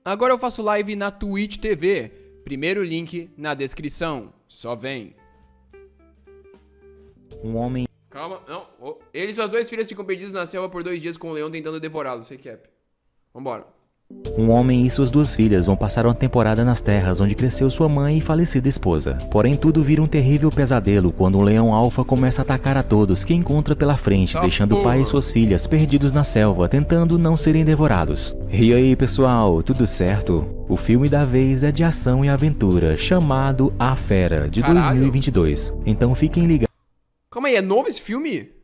Agora eu faço live na Twitch TV. Primeiro link na descrição. Só vem. Um homem... Calma, não. Ele e suas duas filhas ficam perdidos na selva por 2 dias com o leão tentando devorá-los. Recap. Vambora. Um homem e suas 2 filhas vão passar uma temporada nas terras onde cresceu sua mãe e falecida esposa. Porém, tudo vira um terrível pesadelo quando um leão alfa começa a atacar a todos que encontra pela frente, deixando o pai e suas filhas perdidos na selva, tentando não serem devorados. E aí, pessoal, tudo certo? O filme da vez é de ação e aventura, chamado A Fera, de 2022. Então fiquem ligados. Calma aí, é novo esse filme?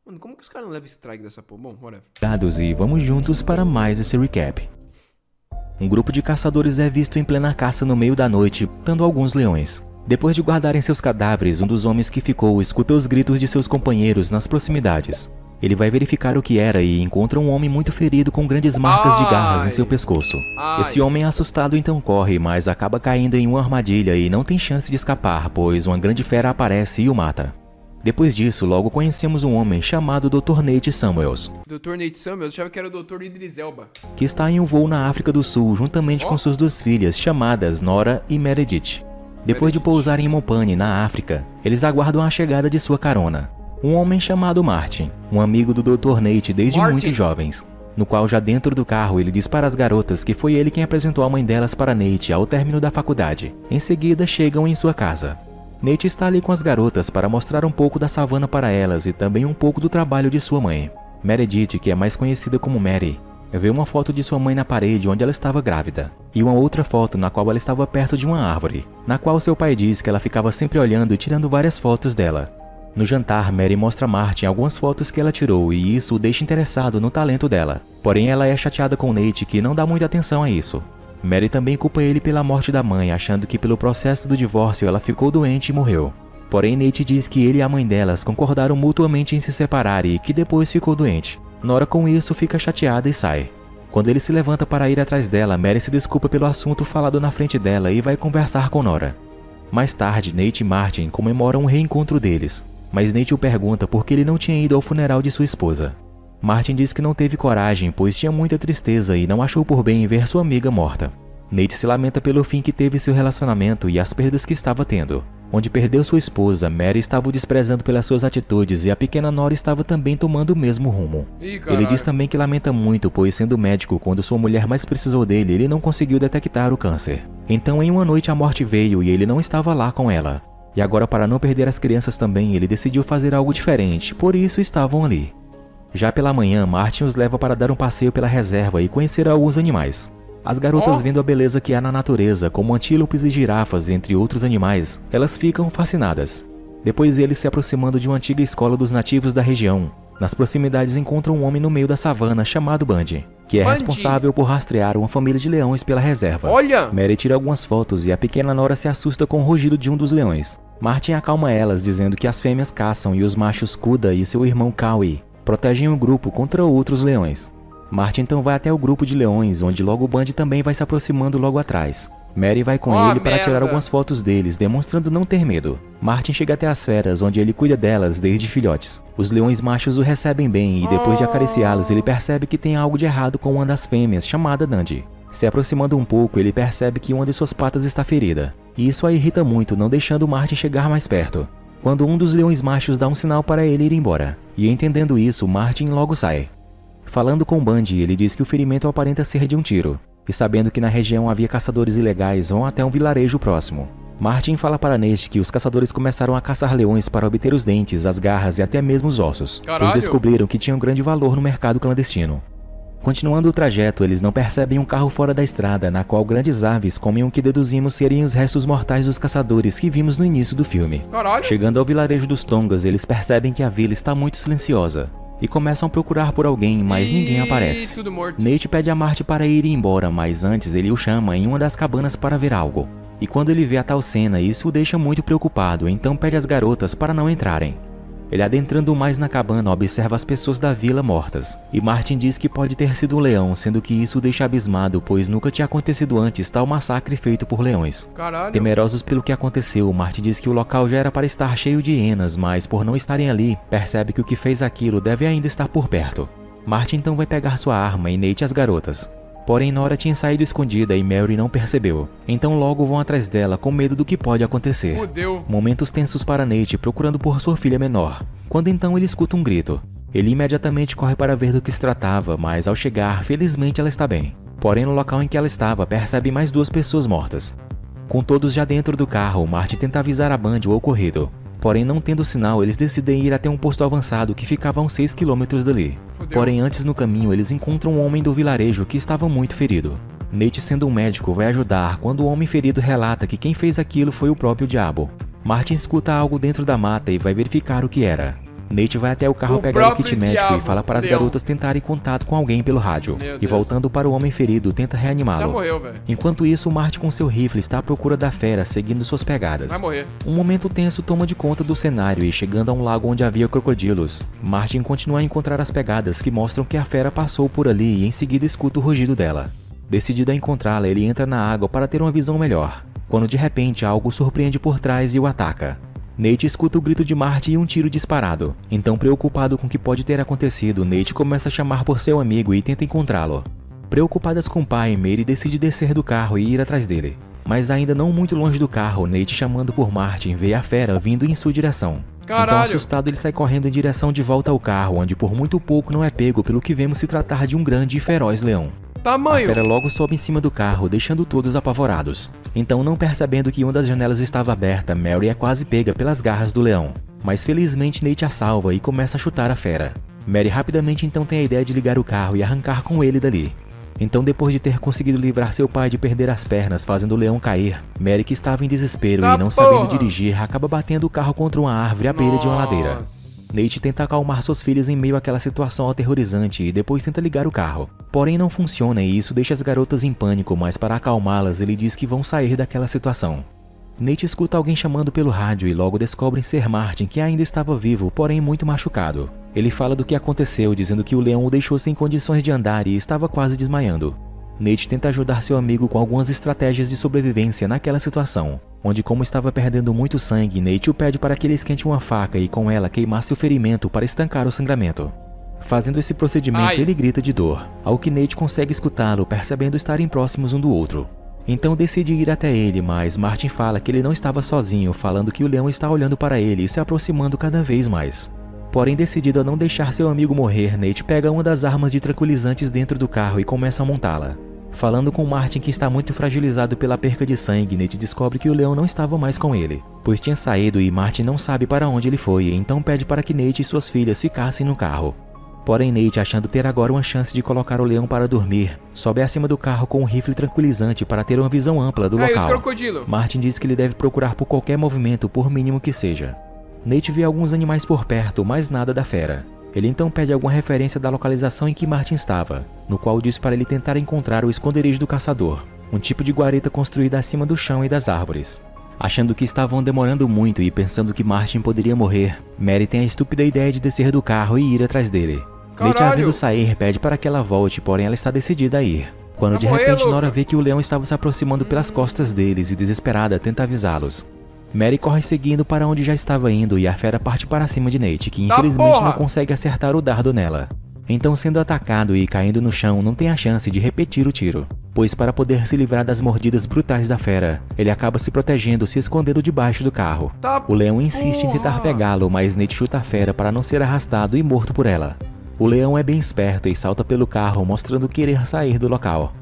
Mano, como que os caras não levam strike dessa porra? Bom, whatever. E vamos juntos para mais esse recap. Um grupo de caçadores é visto em plena caça no meio da noite, matando alguns leões. Depois de guardarem seus cadáveres, um dos homens que ficou escuta os gritos de seus companheiros nas proximidades. Ele vai verificar o que era e encontra um homem muito ferido com grandes marcas de garras em seu pescoço. Esse homem assustado então corre, mas acaba caindo em uma armadilha e não tem chance de escapar, pois uma grande fera aparece e o mata. Depois disso, logo conhecemos um homem chamado Dr. Nate Samuels. Dr. Nate Samuels? Eu achava que era o Dr. Idris Elba. Que está em um voo na África do Sul juntamente com suas 2 filhas chamadas Nora e Meredith. Depois de pousarem em Mopane, na África, eles aguardam a chegada de sua carona. Um homem chamado Martin, um amigo do Dr. Nate desde muito jovens. No qual já dentro do carro ele diz para as garotas que foi ele quem apresentou a mãe delas para Nate ao término da faculdade. Em seguida chegam em sua casa. Nate está ali com as garotas para mostrar um pouco da savana para elas e também um pouco do trabalho de sua mãe. Meredith, que é mais conhecida como Mary, vê uma foto de sua mãe na parede onde ela estava grávida, e uma outra foto na qual ela estava perto de uma árvore, na qual seu pai diz que ela ficava sempre olhando e tirando várias fotos dela. No jantar, Mary mostra a Martin algumas fotos que ela tirou e isso o deixa interessado no talento dela. Porém, ela é chateada com Nate, que não dá muita atenção a isso. Mary também culpa ele pela morte da mãe, achando que pelo processo do divórcio ela ficou doente e morreu. Porém, Nate diz que ele e a mãe delas concordaram mutuamente em se separar e que depois ficou doente. Nora com isso fica chateada e sai. Quando ele se levanta para ir atrás dela, Mary se desculpa pelo assunto falado na frente dela e vai conversar com Nora. Mais tarde, Nate e Martin comemoram o reencontro deles, mas Nate o pergunta por que ele não tinha ido ao funeral de sua esposa. Martin diz que não teve coragem, pois tinha muita tristeza e não achou por bem ver sua amiga morta. Nate se lamenta pelo fim que teve seu relacionamento e as perdas que estava tendo. Onde perdeu sua esposa, Mary estava o desprezando pelas suas atitudes e a pequena Nora estava também tomando o mesmo rumo. Ele diz também que lamenta muito, pois sendo médico, quando sua mulher mais precisou dele, ele não conseguiu detectar o câncer. Então em uma noite a morte veio e ele não estava lá com ela. E agora, para não perder as crianças também, ele decidiu fazer algo diferente, por isso estavam ali. Já pela manhã, Martin os leva para dar um passeio pela reserva e conhecer alguns animais. As garotas vendo a beleza que há na natureza, como antílopes e girafas, entre outros animais, elas ficam fascinadas. Depois eles se aproximando de uma antiga escola dos nativos da região. Nas proximidades encontram um homem no meio da savana chamado Bundy, que é responsável por rastrear uma família de leões pela reserva. Mary tira algumas fotos e a pequena Nora se assusta com o rugido de um dos leões. Martin acalma elas, dizendo que as fêmeas caçam e os machos Kuda e seu irmão Kawi protegem o grupo contra outros leões. Martin então vai até o grupo de leões, onde logo o Bundy também vai se aproximando logo atrás. Mary vai com ele para tirar algumas fotos deles, demonstrando não ter medo. Martin chega até as feras, onde ele cuida delas desde filhotes. Os leões machos o recebem bem e depois de acariciá-los, ele percebe que tem algo de errado com uma das fêmeas, chamada Dundee. Se aproximando um pouco, ele percebe que uma de suas patas está ferida. E isso a irrita muito, não deixando Martin chegar mais perto. Quando um dos leões machos dá um sinal para ele ir embora. E entendendo isso, Martin logo sai. Falando com Bundy, ele diz que o ferimento aparenta ser de um tiro. E sabendo que na região havia caçadores ilegais, vão até um vilarejo próximo. Martin fala para Nate que os caçadores começaram a caçar leões para obter os dentes, as garras e até mesmo os ossos. Pois descobriram que tinham grande valor no mercado clandestino. Continuando o trajeto, eles não percebem um carro fora da estrada, na qual grandes aves comem o que deduzimos serem os restos mortais dos caçadores que vimos no início do filme. Chegando ao vilarejo dos Tongas, eles percebem que a vila está muito silenciosa. E começam a procurar por alguém, mas ninguém aparece. Nate pede a Marty para ir embora, mas antes ele o chama em uma das cabanas para ver algo. E quando ele vê a tal cena, isso o deixa muito preocupado, então pede às garotas para não entrarem. Ele adentrando mais na cabana observa as pessoas da vila mortas, e Martin diz que pode ter sido um leão, sendo que isso o deixa abismado, pois nunca tinha acontecido antes tal massacre feito por leões. Temerosos pelo que aconteceu, Martin diz que o local já era para estar cheio de hienas, mas por não estarem ali, percebe que o que fez aquilo deve ainda estar por perto. Martin então vai pegar sua arma e Nate as garotas. Porém, Nora tinha saído escondida e Mary não percebeu. Então logo vão atrás dela com medo do que pode acontecer. Fudeu. Momentos tensos para Nate procurando por sua filha menor. Quando então ele escuta um grito. Ele imediatamente corre para ver do que se tratava, mas ao chegar, felizmente ela está bem. Porém, no local em que ela estava, percebe mais 2 pessoas mortas. Com todos já dentro do carro, Marty tenta avisar a Band o ocorrido. Porém, não tendo sinal, eles decidem ir até um posto avançado que ficava a uns 6 km dali. Fudeu. Porém, antes no caminho, eles encontram um homem do vilarejo que estava muito ferido. Nate, sendo um médico, vai ajudar quando o homem ferido relata que quem fez aquilo foi o próprio diabo. Martin escuta algo dentro da mata e vai verificar o que era. Nate vai até o carro pegar o kit médico e fala para as garotas tentarem contato com alguém pelo rádio. E voltando para o homem ferido, tenta reanimá-lo. Já morreu, velho. Enquanto isso, Marty com seu rifle está à procura da fera, seguindo suas pegadas. Vai morrer. Um momento tenso toma de conta do cenário e chegando a um lago onde havia crocodilos, Martin continua a encontrar as pegadas que mostram que a fera passou por ali e em seguida escuta o rugido dela. Decidido a encontrá-la, ele entra na água para ter uma visão melhor, quando de repente algo o surpreende por trás e o ataca. Nate escuta o grito de Marty e um tiro disparado. Então, preocupado com o que pode ter acontecido, Nate começa a chamar por seu amigo e tenta encontrá-lo. Preocupadas com o pai, Mary decide descer do carro e ir atrás dele. Mas ainda não muito longe do carro, Nate chamando por Martin vê a fera vindo em sua direção. Caralho. Então, assustado, ele sai correndo em direção de volta ao carro, onde por muito pouco não é pego pelo que vemos se tratar de um grande e feroz leão. Tamanho. A fera logo sobe em cima do carro, deixando todos apavorados. Então, não percebendo que uma das janelas estava aberta, Mary é quase pega pelas garras do leão. Mas felizmente Nate a salva e começa a chutar a fera. Mary rapidamente então tem a ideia de ligar o carro e arrancar com ele dali. Então, depois de ter conseguido livrar seu pai de perder as pernas fazendo o leão cair, Mary, que estava em desespero e não sabendo dirigir, acaba batendo o carro contra uma árvore à beira de uma ladeira. Nate tenta acalmar suas filhas em meio àquela situação aterrorizante e depois tenta ligar o carro. Porém não funciona e isso deixa as garotas em pânico, mas para acalmá-las ele diz que vão sair daquela situação. Nate escuta alguém chamando pelo rádio e logo descobrem ser Martin, que ainda estava vivo, porém muito machucado. Ele fala do que aconteceu, dizendo que o leão o deixou sem condições de andar e estava quase desmaiando. Nate tenta ajudar seu amigo com algumas estratégias de sobrevivência naquela situação, onde como estava perdendo muito sangue, Nate o pede para que ele esquente uma faca e com ela queimasse o ferimento para estancar o sangramento. Fazendo esse procedimento, ele grita de dor, ao que Nate consegue escutá-lo, percebendo estarem próximos um do outro. Então decide ir até ele, mas Martin fala que ele não estava sozinho, falando que o leão está olhando para ele e se aproximando cada vez mais. Porém, decidido a não deixar seu amigo morrer, Nate pega uma das armas de tranquilizantes dentro do carro e começa a montá-la. Falando com Martin, que está muito fragilizado pela perca de sangue, Nate descobre que o leão não estava mais com ele, pois tinha saído e Martin não sabe para onde ele foi, então pede para que Nate e suas filhas ficassem no carro. Porém, Nate, achando ter agora uma chance de colocar o leão para dormir, sobe acima do carro com um rifle tranquilizante para ter uma visão ampla do local. Os crocodilos. Martin diz que ele deve procurar por qualquer movimento, por mínimo que seja. Nate vê alguns animais por perto, mas nada da fera. Ele então pede alguma referência da localização em que Martin estava, no qual diz para ele tentar encontrar o esconderijo do caçador, um tipo de guarita construída acima do chão e das árvores. Achando que estavam demorando muito e pensando que Martin poderia morrer, Mary tem a estúpida ideia de descer do carro e ir atrás dele. Nate, a vendo sair, pede para que ela volte, porém ela está decidida a ir. Quando de repente Nora vê que o leão estava se aproximando pelas costas deles e desesperada tenta avisá-los. Mary corre seguindo para onde já estava indo e a fera parte para cima de Nate, que infelizmente não consegue acertar o dardo nela. Então, sendo atacado e caindo no chão, não tem a chance de repetir o tiro, pois para poder se livrar das mordidas brutais da fera, ele acaba se protegendo, se escondendo debaixo do carro. O leão insiste em tentar pegá-lo, mas Nate chuta a fera para não ser arrastado e morto por ela. O leão é bem esperto e salta pelo carro, mostrando querer sair do local.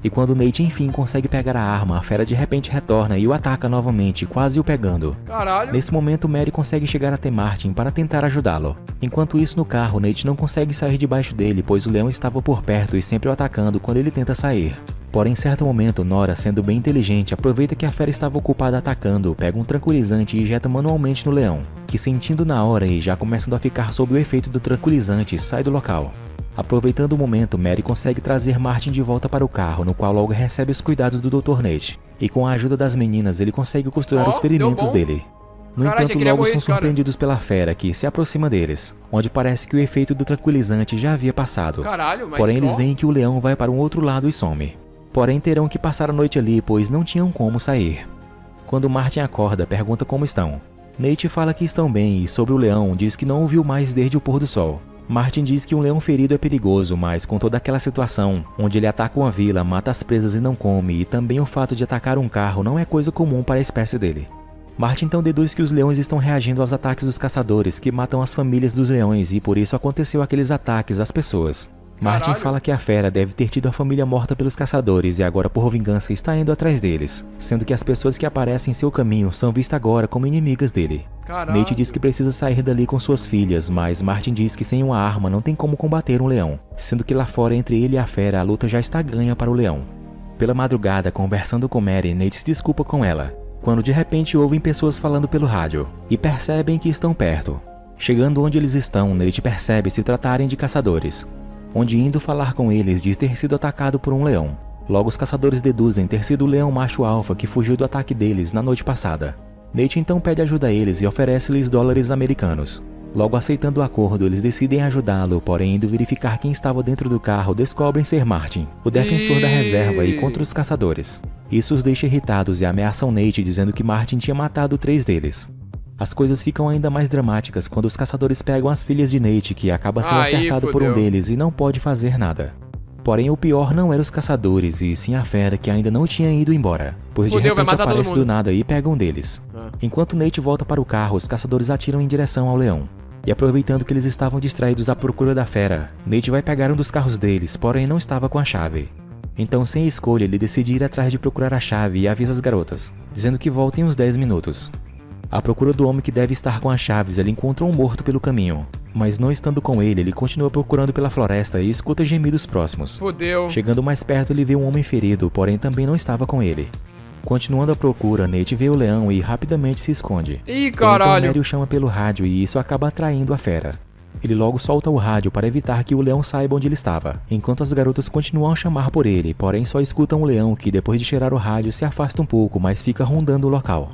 E quando Nate enfim consegue pegar a arma, a fera de repente retorna e o ataca novamente, quase o pegando. Nesse momento, Mary consegue chegar até Martin para tentar ajudá-lo. Enquanto isso, no carro, Nate não consegue sair debaixo dele, pois o leão estava por perto e sempre o atacando quando ele tenta sair. Porém, em certo momento, Nora, sendo bem inteligente, aproveita que a fera estava ocupada atacando, pega um tranquilizante e injeta manualmente no leão, que sentindo na hora e já começando a ficar sob o efeito do tranquilizante, sai do local. Aproveitando o momento, Mary consegue trazer Martin de volta para o carro, no qual logo recebe os cuidados do Dr. Nate, e com a ajuda das meninas ele consegue costurar os ferimentos dele. No entanto, logo são surpreendidos pela fera, que se aproxima deles, onde parece que o efeito do tranquilizante já havia passado. Porém, eles veem que o leão vai para um outro lado e some. Porém, terão que passar a noite ali, pois não tinham como sair. Quando Martin acorda, pergunta como estão. Nate fala que estão bem e sobre o leão diz que não o viu mais desde o pôr do sol. Martin diz que um leão ferido é perigoso, mas com toda aquela situação, onde ele ataca uma vila, mata as presas e não come, e também o fato de atacar um carro não é coisa comum para a espécie dele. Martin então deduz que os leões estão reagindo aos ataques dos caçadores que matam as famílias dos leões e por isso aconteceu aqueles ataques às pessoas. Martin Caralho. fala que a fera deve ter tido a família morta pelos caçadores e agora por vingança está indo atrás deles, sendo que as pessoas que aparecem em seu caminho são vistas agora como inimigas dele. Caralho. Nate diz que precisa sair dali com suas filhas, mas Martin diz que sem uma arma não tem como combater um leão, sendo que lá fora entre ele e a fera a luta já está ganha para o leão. Pela madrugada, conversando com Mary, Nate se desculpa com ela, quando de repente ouvem pessoas falando pelo rádio, e percebem que estão perto. Chegando onde eles estão, Nate percebe se tratarem de caçadores, onde indo falar com eles diz ter sido atacado por um leão. Logo os caçadores deduzem ter sido o leão macho alfa que fugiu do ataque deles na noite passada. Nate então pede ajuda a eles e oferece-lhes dólares americanos. Logo aceitando o acordo, eles decidem ajudá-lo, porém indo verificar quem estava dentro do carro, descobrem ser Martin, o defensor da reserva e contra os caçadores. Isso os deixa irritados e ameaçam Nate dizendo que Martin tinha matado 3 deles. As coisas ficam ainda mais dramáticas quando os caçadores pegam as filhas de Nate, que acaba sendo acertado por um deles e não pode fazer nada. Porém, o pior não eram os caçadores, e sim a fera que ainda não tinha ido embora, pois de repente aparece do nada e pega um deles. Enquanto Nate volta para o carro, os caçadores atiram em direção ao leão. E aproveitando que eles estavam distraídos à procura da fera, Nate vai pegar um dos carros deles, porém não estava com a chave. Então, sem escolha, ele decide ir atrás de procurar a chave e avisa as garotas, dizendo que volta em uns 10 minutos. À procura do homem que deve estar com as chaves, ele encontra um morto pelo caminho. Mas não estando com ele, ele continua procurando pela floresta e escuta gemidos próximos. Fodeu. Chegando mais perto, ele vê um homem ferido, porém também não estava com ele. Continuando a procura, Nate vê o leão e rapidamente se esconde. Ih, caralho. Então Mary o chama pelo rádio e isso acaba atraindo a fera. Ele logo solta o rádio para evitar que o leão saiba onde ele estava, enquanto as garotas continuam a chamar por ele, porém só escutam o leão que, depois de cheirar o rádio, se afasta um pouco, mas fica rondando o local.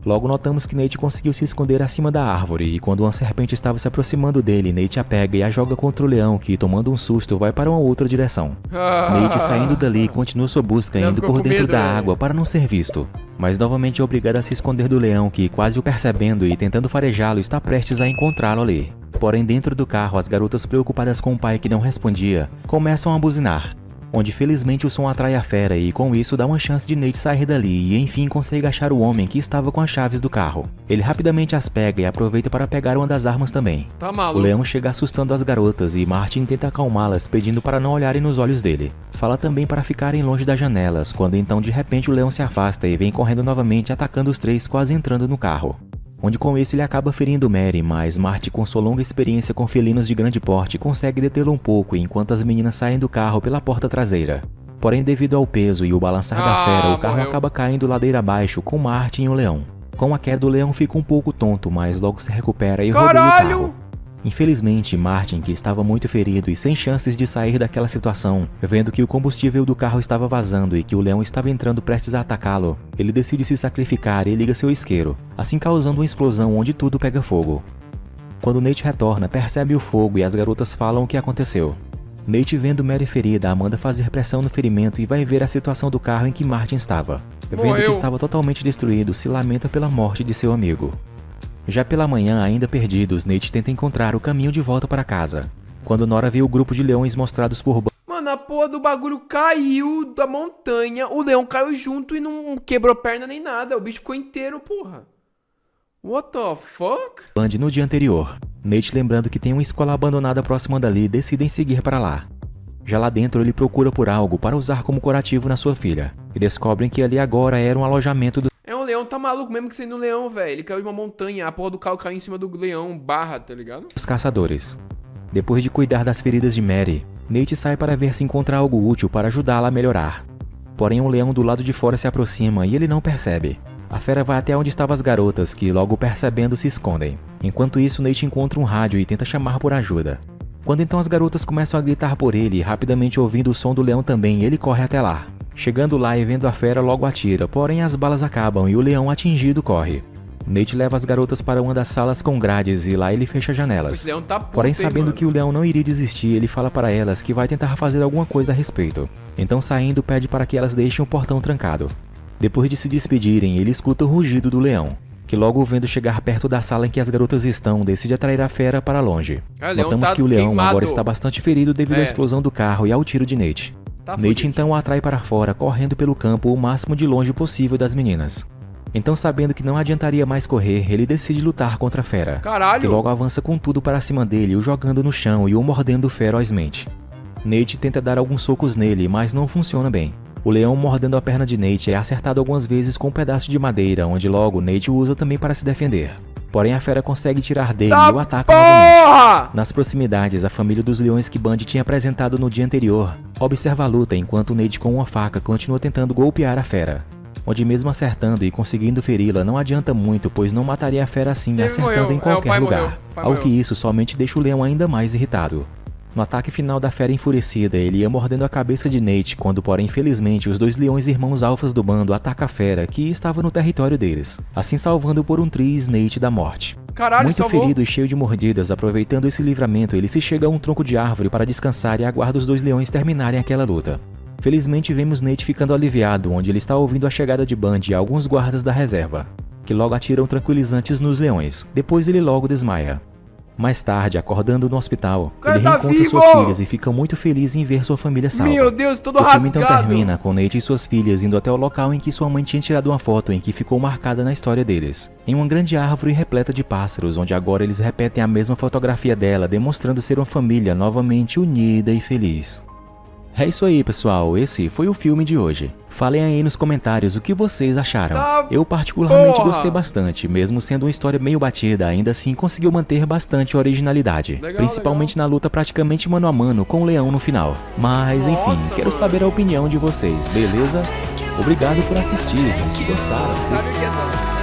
Logo notamos que Nate conseguiu se esconder acima da árvore e quando uma serpente estava se aproximando dele, Nate a pega e a joga contra o leão que, tomando um susto, vai para uma outra direção. Nate saindo dali continua sua busca indo por dentro da água para não ser visto, mas novamente é obrigado a se esconder do leão que, quase o percebendo e tentando farejá-lo, está prestes a encontrá-lo ali. Porém dentro do carro, as garotas preocupadas com o pai que não respondia, começam a buzinar, onde felizmente o som atrai a fera e com isso dá uma chance de Nate sair dali e enfim consegue achar o homem que estava com as chaves do carro. Ele rapidamente as pega e aproveita para pegar uma das armas também. Tá maluco. O leão chega assustando as garotas e Martin tenta acalmá-las pedindo para não olharem nos olhos dele. Fala também para ficarem longe das janelas, quando então de repente o leão se afasta e vem correndo novamente atacando os 3 quase entrando no carro. Onde com isso ele acaba ferindo Mary, mas Marty com sua longa experiência com felinos de grande porte consegue detê-lo um pouco enquanto as meninas saem do carro pela porta traseira. Porém devido ao peso e o balançar da fera, o carro acaba caindo ladeira abaixo com Marty e o leão. Com a queda o leão fica um pouco tonto, mas logo se recupera e rodeia o carro. Infelizmente, Martin, que estava muito ferido e sem chances de sair daquela situação, vendo que o combustível do carro estava vazando e que o leão estava entrando prestes a atacá-lo, ele decide se sacrificar e liga seu isqueiro, assim causando uma explosão onde tudo pega fogo. Quando Nate retorna, percebe o fogo e as garotas falam o que aconteceu. Nate, vendo Mary ferida, manda fazer pressão no ferimento e vai ver a situação do carro em que Martin estava. Vendo que estava totalmente destruído, se lamenta pela morte de seu amigo. Já pela manhã, ainda perdidos, Nate tenta encontrar o caminho de volta para casa, quando Nora vê o grupo de leões mostrados por Mano, a porra do bagulho caiu da montanha, o leão caiu junto e não quebrou perna nem nada, o bicho ficou inteiro, porra. What the fuck? Band no dia anterior. Nate, lembrando que tem uma escola abandonada próxima dali, decidem seguir para lá. Já lá dentro, ele procura por algo para usar como curativo na sua filha, e descobrem que ali agora era um alojamento do... É um leão, tá maluco mesmo que sendo um leão, velho. Ele caiu de uma montanha, a porra do carro caiu em cima do leão, barra, tá ligado? Os caçadores. Depois de cuidar das feridas de Mary, Nate sai para ver se encontra algo útil para ajudá-la a melhorar. Porém, um leão do lado de fora se aproxima e ele não percebe. A fera vai até onde estavam as garotas, que logo percebendo se escondem. Enquanto isso, Nate encontra um rádio e tenta chamar por ajuda. Quando então as garotas começam a gritar por ele, rapidamente ouvindo o som do leão também, ele corre até lá. Chegando lá e vendo a fera, logo atira, porém as balas acabam e o leão atingido corre. Nate leva as garotas para uma das salas com grades e lá ele fecha as janelas. Esse leão tá puto, porém, sabendo que o leão não iria desistir, ele fala para elas que vai tentar fazer alguma coisa a respeito. Então, saindo, pede para que elas deixem o portão trancado. Depois de se despedirem, ele escuta o rugido do leão. que logo vendo chegar perto da sala em que as garotas estão, decide atrair a fera para longe. Cara, o leão Notamos tá que o leão queimado. agora está bastante ferido devido à explosão do carro e ao tiro de Nate. Tá Nate fudido. então o atrai para fora, correndo pelo campo o máximo de longe possível das meninas. Então, sabendo que não adiantaria mais correr, ele decide lutar contra a fera, Caralho. que logo avança com tudo para cima dele, o jogando no chão e o mordendo ferozmente. Nate tenta dar alguns socos nele, mas não funciona bem. O leão mordendo a perna de Nate é acertado algumas vezes com um pedaço de madeira, onde logo Nate o usa também para se defender. Porém, a fera consegue tirar dele Tá e o ataca novamente. porra! Nas proximidades, a família dos leões que Bundy tinha apresentado no dia anterior observa a luta enquanto Nate com uma faca continua tentando golpear a fera. Onde mesmo acertando e conseguindo feri-la não adianta muito, pois não mataria a fera assim Ele acertando morreu. em O qualquer pai lugar. morreu. O pai Ao morreu. que isso somente deixa o leão ainda mais irritado. No ataque final da fera enfurecida, ele ia mordendo a cabeça de Nate, quando porém infelizmente os dois leões irmãos alfas do bando atacam a fera, que estava no território deles, assim salvando por um triz Nate da morte. Caralho, Muito salvou. ferido e cheio de mordidas, aproveitando esse livramento, ele se chega a um tronco de árvore para descansar e aguarda os dois leões terminarem aquela luta. Felizmente vemos Nate ficando aliviado, onde ele está ouvindo a chegada de Bundy e alguns guardas da reserva, que logo atiram tranquilizantes nos leões. Depois ele logo desmaia. Mais tarde, acordando no hospital, cara ele tá reencontra vivo! suas filhas e fica muito feliz em ver sua família salva. Meu Deus, todo O filme então rasgado. termina com Nate e suas filhas indo até o local em que sua mãe tinha tirado uma foto em que ficou marcada na história deles, em uma grande árvore repleta de pássaros, onde agora eles repetem a mesma fotografia dela, demonstrando ser uma família novamente unida e feliz. É isso aí, pessoal, esse foi o filme de hoje. Falem aí nos comentários o que vocês acharam. Tá Eu particularmente porra. gostei bastante, mesmo sendo uma história meio batida, ainda assim conseguiu manter bastante originalidade. Legal, Principalmente na luta praticamente mano a mano com o leão no final. Mas enfim, Nossa, quero mano. saber a opinião de vocês, beleza? Obrigado por assistir, se gostaram. Sabe o que é essa...